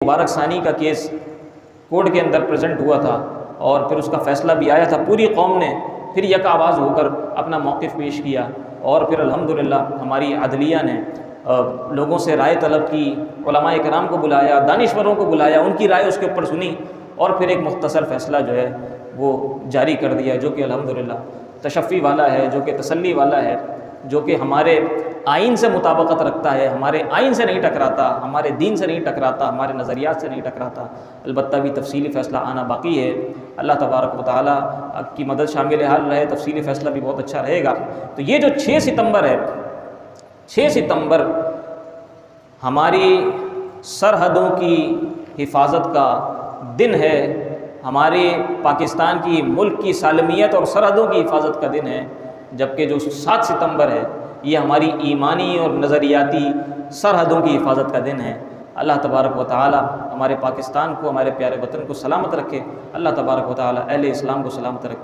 مبارک ثانی کا case court کے اندر پریزنٹ ہوا تھا اور پھر اس کا فیصلہ بھی آیا تھا، پوری قوم نے پھر یک آواز ہو کر اپنا موقف پیش کیا، اور پھر الحمدللہ ہماری عدلیہ نے لوگوں سے رائے طلب کی، علماء کرام کو بلایا، دانشوروں کو بلایا، ان کی رائے اس کے اوپر سنی، اور پھر ایک مختصر فیصلہ جو ہے وہ جاری کر دیا، جو کہ الحمدللہ تشفی والا ہے، جو کہ تسلی والا ہے، جو کہ ہمارے آئین سے مطابقت رکھتا ہے، ہمارے آئین سے نہیں ٹکراتا، ہمارے دین سے نہیں ٹکراتا، ہمارے نظریات سے نہیں ٹکراتا۔ البتہ بھی تفصیلی فیصلہ آنا باقی ہے، اللہ تبارک و تعالیٰ کی مدد شامل حال رہے، تفصیلی فیصلہ بھی بہت اچھا رہے گا۔ تو یہ جو 6 ستمبر ہے، 6 ستمبر ہماری سرحدوں کی حفاظت کا دن ہے، ہمارے پاکستان کی ملک کی سالمیت اور سرحدوں کی حفاظت کا دن ہے، جبکہ جو 7 ستمبر ہے یہ ہماری ایمانی اور نظریاتی سرحدوں کی حفاظت کا دن ہے۔ اللہ تبارک و تعالی ہمارے پاکستان کو، ہمارے پیارے وطن کو سلامت رکھے، اللہ تبارک و تعالی اہل اسلام کو سلامت رکھے۔